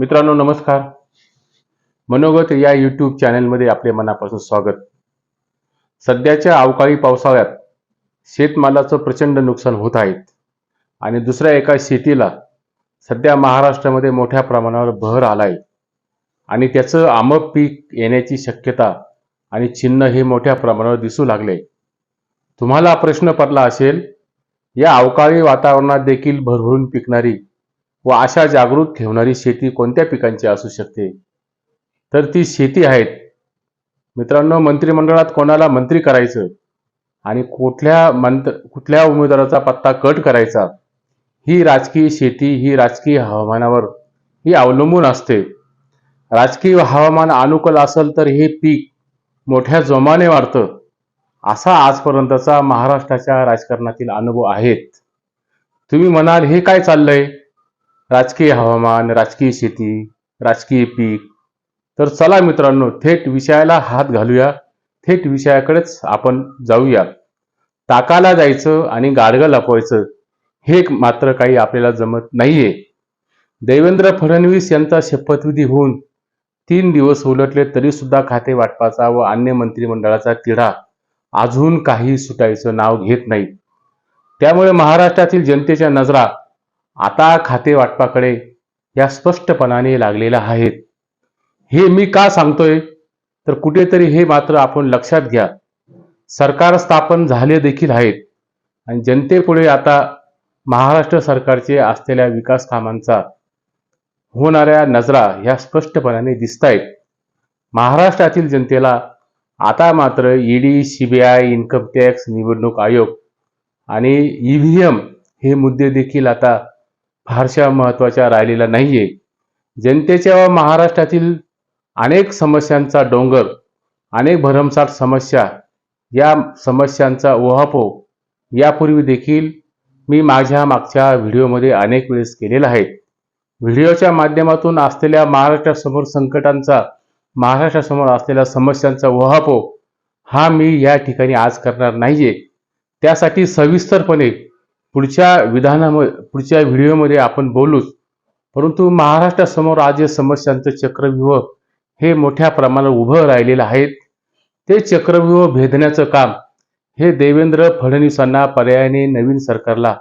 मित्रांनो नमस्कार. मनोगत या यूट्यूब चॅनलमध्ये आपले मनापासून स्वागत. सध्याच्या अवकाळी पावसाळ्यात शेतमालाचं प्रचंड नुकसान होत आहे आणि दुसऱ्या एका शेतीला सध्या महाराष्ट्रामध्ये मोठ्या प्रमाणावर बहर आलाय आणि त्याचं आमक पीक येण्याची शक्यता आणि चिन्ह हे मोठ्या प्रमाणावर दिसू लागले. तुम्हाला प्रश्न पडला असेल, या अवकाळी वातावरणात देखील भरभरून पिकणारी व आशा जागृत ठेवणारी शेती कोणत्या पिकांची असू शकते? तर ती शेती आहेत. मित्रांनो, मंत्रिमंडळात कोणाला मंत्री करायचं आणि कुठल्या उमेदवाराचा पत्ता कट करायचा, ही राजकीय शेती ही राजकीय हवामानावर ही अवलंबून असते. राजकीय हवामान अनुकूल असेल तर हे पीक मोठ्या जोमाने वाढतं, असा आजपर्यंतचा महाराष्ट्राच्या राजकारणातील अनुभव आहेत. तुम्ही म्हणाल, हे काय चाललंय? राजकीय हवामान, राजकीय शेती, राजकीय पीक. तर चला मित्रांनो, थेट विषयाला हात घालूया. थेट विषयाकडेच आपण जाऊया. ताकाला जायचं आणि गाडगं लपवायचं हे मात्र काही आपल्याला जमत नाहीये. देवेंद्र फडणवीस यांचा शपथविधी होऊन 3 दिवस उलटले तरी सुद्धा खाते वाटपाचा व अन्य मंत्रिमंडळाचा तिढा अजून काही सुटायचं नाव घेत नाही. त्यामुळे महाराष्ट्रातील जनतेच्या नजरा आता खाते वाटपाकडे या स्पष्टपणाने लागलेल्या आहेत. हे मी का सांगतोय, तर कुठेतरी हे मात्र आपण लक्षात घ्या. सरकार स्थापन झाले देखील आहेत आणि जनतेपुढे आता महाराष्ट्र सरकारचे असलेल्या विकास कामांचा होणाऱ्या नजरा ह्या स्पष्टपणाने दिसतायत. महाराष्ट्रातील जनतेला आता मात्र ईडी, सीबीआय, इन्कम टॅक्स, निवडणूक आयोग आणि ईव्हीएम हे मुद्दे देखील आता फारशा महत्वाच्या राहिलेला नाहीये. जनतेच्या व महाराष्ट्रातील अनेक समस्यांचा डोंगर, अनेक भरमसाठ समस्या, या समस्यांचा उहापोह यापूर्वी देखील मी माझ्या मागच्या व्हिडिओमध्ये अनेक वेळेस केलेला आहे. व्हिडिओच्या माध्यमातून असलेल्या महाराष्ट्रासमोर संकटांचा, महाराष्ट्रासमोर असलेल्या समस्यांचा उहापोह हा मी या ठिकाणी आज करणार नाहीये. त्यासाठी सविस्तरपणे पुढच्या व्हिडिओमध्ये आपण बोलूच. परंतु महाराष्ट्रासमोर आज समस्यांचं चक्रव्यूह हे मोठ्या प्रमाणावर उभं राहिलेलं आहे. ते चक्रव्यूह भेदण्याचं काम हे देवेंद्र फडणवीसांना, पर्यायाने नवीन सरकारला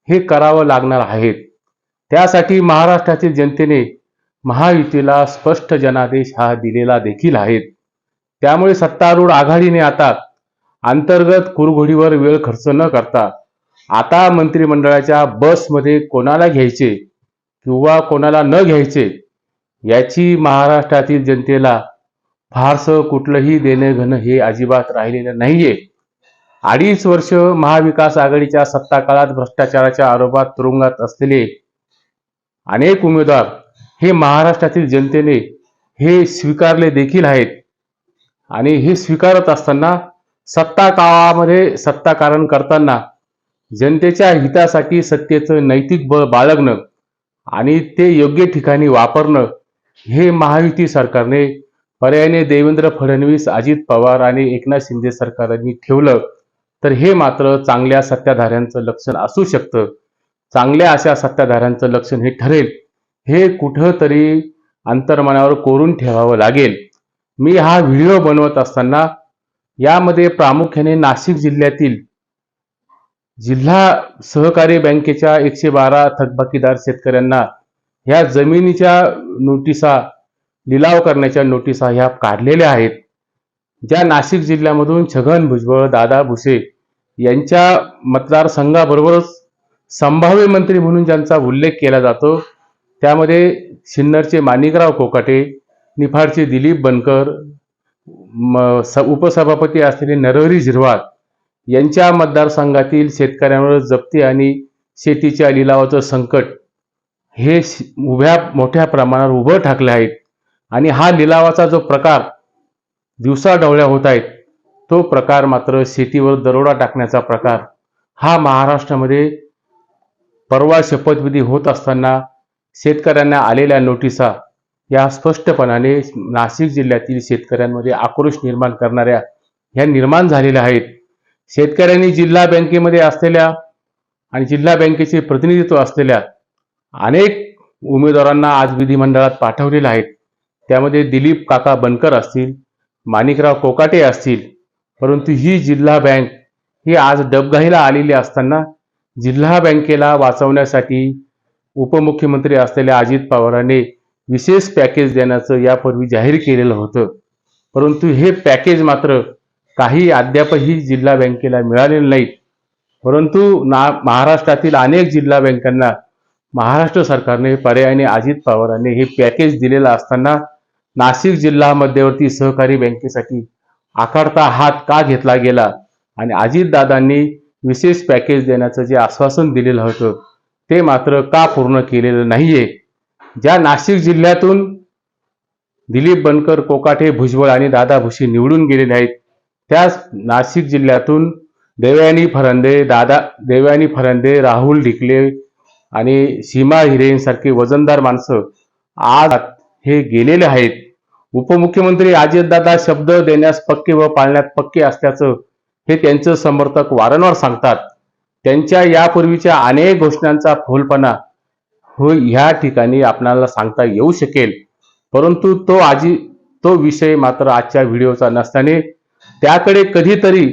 हे करावं लागणार आहे. त्यासाठी महाराष्ट्रातील जनतेने महायुतीला स्पष्ट जनादेश हा दिलेला देखील आहे. त्यामुळे सत्तारूढ आघाडीने आता अंतर्गत कुरघोडीवर वेळ खर्च न करता आता मंत्रिमंडळाच्या बसमध्ये कोणाला घ्यायचे किंवा कोणाला न घ्यायचे याची महाराष्ट्रातील जनतेला फारसं कुठलंही देणं घेणं हे अजिबात राहिलेलं नाहीये. 2.5 वर्ष महाविकास आघाडीच्या सत्ता काळात भ्रष्टाचाराच्या आरोपात तुरुंगात असलेले अनेक उमेदवार हे महाराष्ट्रातील जनतेने हे स्वीकारले देखील आहेत आणि हे स्वीकारत असताना सत्ता काळामध्ये सत्ताकारण करताना जनतेच्या हितासाठी सत्तेचं नैतिक बळ बाळगणं आणि ते योग्य ठिकाणी वापरणं हे महायुती सरकारने, पर्यायाने देवेंद्र फडणवीस, अजित पवार आणि एकनाथ शिंदे सरकारांनी ठेवलं तर हे मात्र चांगल्या सत्ताधाऱ्यांचं लक्षण असू शकतं. चांगल्या अशा सत्ताधाऱ्यांचं लक्षण हे ठरेल. हे कुठंतरी अंतर्मनावर कोरून ठेवावं लागेल. मी हा व्हिडिओ बनवत असताना यामध्ये प्रामुख्याने नाशिक जिल्ह्यातील जिल्हा सहकारी बँकेच्या 112 थकबाकीदार शेतकऱ्यांना ह्या जमिनीच्या नोटिसा, लिलाव करण्याच्या नोटिसा ह्या काढलेल्या आहेत. ज्या नाशिक जिल्ह्यामधून छगन भुजबळ, दादा भुसे यांच्या मतदारसंघाबरोबरच संभाव्य मंत्री म्हणून ज्यांचा उल्लेख केला जातो, त्यामध्ये सिन्नरचे माणिकराव कोकाटे, निफाडचे दिलीप बनकर, उपसभापती असलेले नरहरी झिरवाळ यांच्या मतदारसंघातील शेतकऱ्यांवर जप्ती आणि शेतीच्या लिलावाचं संकट हे मोठ्या प्रमाणावर उभं ठाकले आहेत. आणि हा लिलावाचा जो प्रकार दिवसाढवळ्या होत आहेत, तो प्रकार मात्र शेतीवर दरोडा टाकण्याचा प्रकार हा महाराष्ट्रामध्ये परवा शपथविधी होत असताना शेतकऱ्यांना आलेल्या नोटिसा या स्पष्टपणाने नाशिक जिल्ह्यातील शेतकऱ्यांमध्ये आक्रोश निर्माण करणाऱ्या ह्या निर्माण झालेल्या आहेत. शेतकऱ्यांनी जिल्हा बँकेमध्ये असलेल्या आणि जिल्हा बँकेचे प्रतिनिधित्व असलेल्या अनेक उमेदवारांना आज विधिमंडळात पाठवलेले आहेत. त्यामध्ये दिलीप काका बनकर असतील, माणिकराव कोकाटे असतील. परंतु ही जिल्हा बँक ही आज डबघाईला आलेली असताना जिल्हा बँकेला वाचवण्यासाठी उपमुख्यमंत्री असलेल्या अजित पवारांनी विशेष पॅकेज देण्याचं यापूर्वी जाहीर केलेलं होतं. परंतु हे पॅकेज मात्र काही अद्यापही जिल्हा बँकेला मिळालेले नाहीत. परंतु महाराष्ट्रातील अनेक जिल्हा बँकांना महाराष्ट्र सरकारने पर्यायाने अजित पवारांनी हे पॅकेज दिलेलं असताना नाशिक जिल्हा मध्यवर्ती सहकारी बँकेसाठी आखडता हात का घेतला गेला आणि अजितदादांनी विशेष पॅकेज देण्याचं जे आश्वासन दिलेलं होतं ते मात्र का पूर्ण केलेलं नाहीये. ज्या नाशिक जिल्ह्यातून दिलीप बनकर, कोकाटे, भुजबळ आणि दादा भुसे निवडून गेलेले आहेत, त्याच नाशिक जिल्ह्यातून देवयानी फरांदे, राहुल ढिकले आणि सीमा हिरेंसारखे वजनदार माणसं आज हे गेलेले आहेत. उपमुख्यमंत्री अजितदादा शब्द देण्यास पक्के व पाळण्यात पक्के असल्याचं हे त्यांचं समर्थक वारंवार सांगतात. त्यांच्या यापूर्वीच्या अनेक घोषणांचा फोलपणा ह्या ठिकाणी आपल्याला सांगता येऊ शकेल. परंतु तो विषय मात्र आजच्या व्हिडिओचा नसल्याने त्याकडे कधीतरी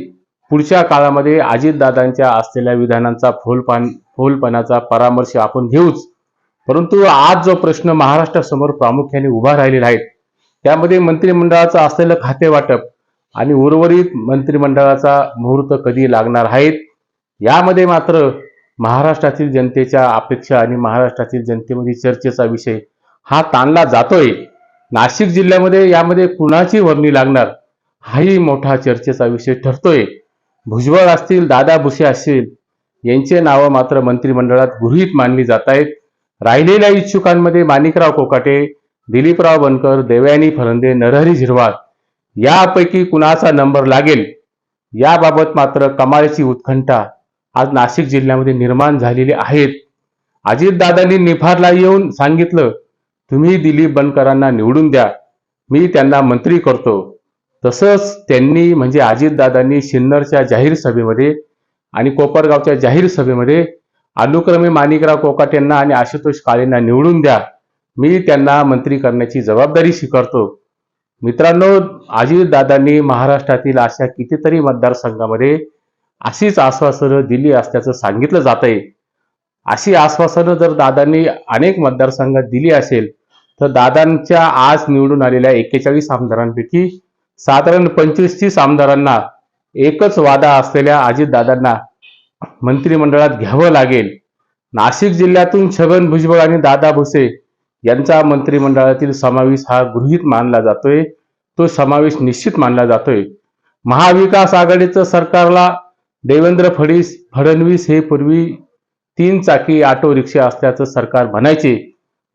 पुढच्या काळामध्ये अजितदादांच्या असलेल्या विधानांचा फोलपणाचा परामर्श आपण घेऊच. परंतु आज जो प्रश्न महाराष्ट्रासमोर प्रामुख्याने उभा राहिलेला आहे त्यामध्ये मंत्रिमंडळाचं असलेलं खाते वाटप आणि उर्वरित मंत्रिमंडळाचा मुहूर्त कधी लागणार आहेत, यामध्ये मात्र महाराष्ट्रातील जनतेच्या अपेक्षा आणि महाराष्ट्रातील जनतेमध्ये चर्चेचा विषय हा ताणला जातोय. नाशिक जिल्ह्यामध्ये यामध्ये कुणाची वर्णी लागणार हाही मोठा चर्चेचा विषय ठरतोय. भुजबळ असतील, दादा भुसे असतील यांचे नावं मात्र मंत्रिमंडळात गृहीत मानली जात आहेत. राहिलेल्या इच्छुकांमध्ये माणिकराव कोकाटे, दिलीपराव बनकर, देवयानी फरांदे, नरहरी झिरवाळ यापैकी कुणाचा नंबर लागेल याबाबत मात्र कमालीची उत्कंठा आज नाशिक जिल्ह्यामध्ये निर्माण झालेली आहेत. अजितदादांनी निफाडला येऊन सांगितलं, तुम्ही दिलीप बनकरांना निवडून द्या, मी त्यांना मंत्री करतो. तसंच त्यांनी म्हणजे अजितदादांनी सिन्नरच्या जाहीर सभेमध्ये आणि कोपरगावच्या जाहीर सभेमध्ये अनुक्रमे माणिकराव कोकाटेंना आणि आशुतोष काळेंना निवडून द्या, मी त्यांना मंत्री करण्याची जबाबदारी स्वीकारतो. मित्रांनो, अजितदादांनी महाराष्ट्रातील अशा कितीतरी मतदारसंघामध्ये अशीच आश्वासनं दिली असल्याचं सांगितलं जात आहे. अशी आश्वासनं जर दादांनी अनेक मतदारसंघात दिली असेल तर दादांच्या आज निवडून आलेल्या 41 आमदारांपैकी साधारण 25-30 आमदारांना एकच वादा असलेल्या अजितदादांना मंत्रिमंडळात घ्यावं लागेल. नाशिक जिल्ह्यातून छगन भुजबळ आणि दादा भुसे यांचा मंत्रिमंडळातील समावेश हा गृहीत मानला जातोय, तो समावेश निश्चित मानला जातोय. महाविकास आघाडीचं सरकारला देवेंद्र फडणवीस हे पूर्वी 3 चाकी ऑटो रिक्षा असल्याचं सरकार म्हणायचे,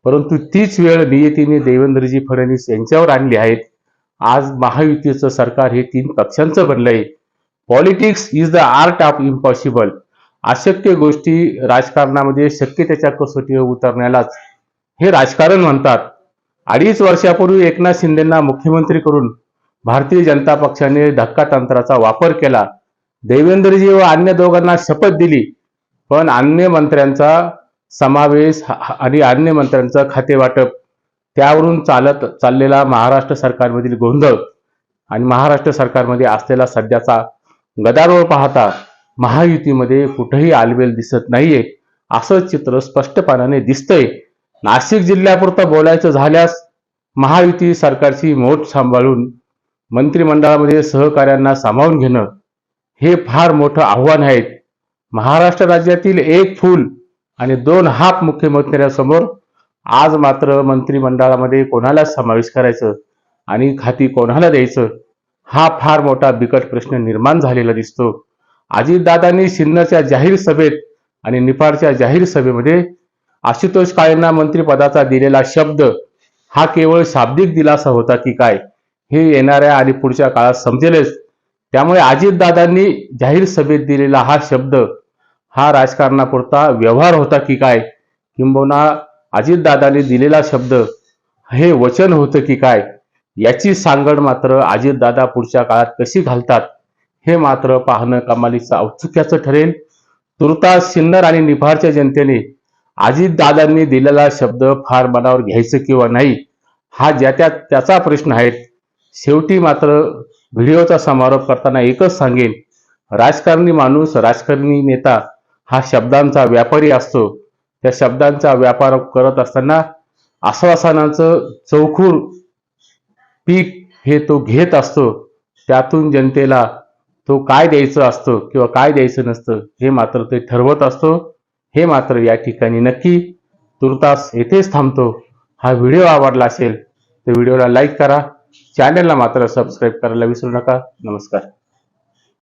परंतु तीच वेळ नियतीने देवेंद्रजी फडणवीस यांच्यावर आणली आहेत. आज महायुतीचं सरकार हे 3 पक्षांचं बनलंय. Politics is the art of impossible. अशक्य गोष्टी राजकारणामध्ये शक्य त्याच्या कसोटीवर उतरण्यालाच हे राजकारण म्हणतात. 2.5 वर्षापूर्वी एकनाथ शिंदेंना मुख्यमंत्री करून भारतीय जनता पक्षाने धक्कातंत्राचा वापर केला. देवेंद्रजी व अन्य दोघांना शपथ दिली, पण अन्य मंत्र्यांचा समावेश आणि अन्य मंत्र्यांचं खाते वाटप त्यावरून चाललेला महाराष्ट्र सरकारमधील गोंधळ आणि महाराष्ट्र सरकारमध्ये असलेला सध्याचा गदारोळ पाहता महायुतीमध्ये कुठेही आलबेल दिसत नाहीये, असं चित्र स्पष्टपणाने दिसतंय. नाशिक जिल्ह्यापुरतं बोलायचं झाल्यास महायुती सरकारची मोठ सांभाळून मंत्रिमंडळामध्ये सहकार्यांना सामावून घेणं हे फार मोठं आव्हान आहे. महाराष्ट्र राज्यातील 1 फूल आणि 2 हाफ मुख्यमंत्र्यांसमोर आज मात्र मंत्रिमंडळामध्ये कोणाला समावेश करायचं आणि खाती कोणाला द्यायचं हा फार मोठा बिकट प्रश्न निर्माण झालेला दिसतो. अजितदादांनी सिन्नरच्या जाहीर सभेत आणि निफाडच्या जाहीर सभेमध्ये आशुतोष काळेंना मंत्रिपदाचा दिलेला शब्द हा केवळ शाब्दिक दिलासा होता की काय हे येणाऱ्या आणि पुढच्या काळात समजेलच. त्यामुळे अजितदादांनी जाहीर सभेत दिलेला हा शब्द हा राजकारणापुरता व्यवहार होता की काय, किंबहुना अजितदादांनी दिलेला शब्द हे वचन होतं की काय, याची सांगड मात्र अजितदादा पुढच्या काळात कशी घालतात हे मात्र पाहणं कमालीचं औत्सुक्याचं ठरेल. तुर्तास सिन्नर आणि निफाडच्या जनतेने अजितदादांनी दिलेला शब्द फार मनावर घ्यायचं किंवा नाही हा त्याचा प्रश्न आहे. शेवटी मात्र व्हिडिओचा समारोप करताना एकच सांगेन, राजकारणी माणूस, राजकारणी नेता हा शब्दांचा व्यापारी असतो. त्या शब्दांचा व्यापार करत असताना आश्वासनाचं चौखूर पीक हे तो घेत असतो. त्यातून जनतेला तो काय द्यायचं असतं किंवा काय द्यायचं नसतं हे मात्र ते ठरवत असतो. हे मात्र या ठिकाणी नक्की. तुर्तास येथेच थांबतो. हा व्हिडिओ आवडला असेल तर व्हिडिओला लाईक करा, चॅनलला मात्र सबस्क्राईब करायला विसरू नका. नमस्कार.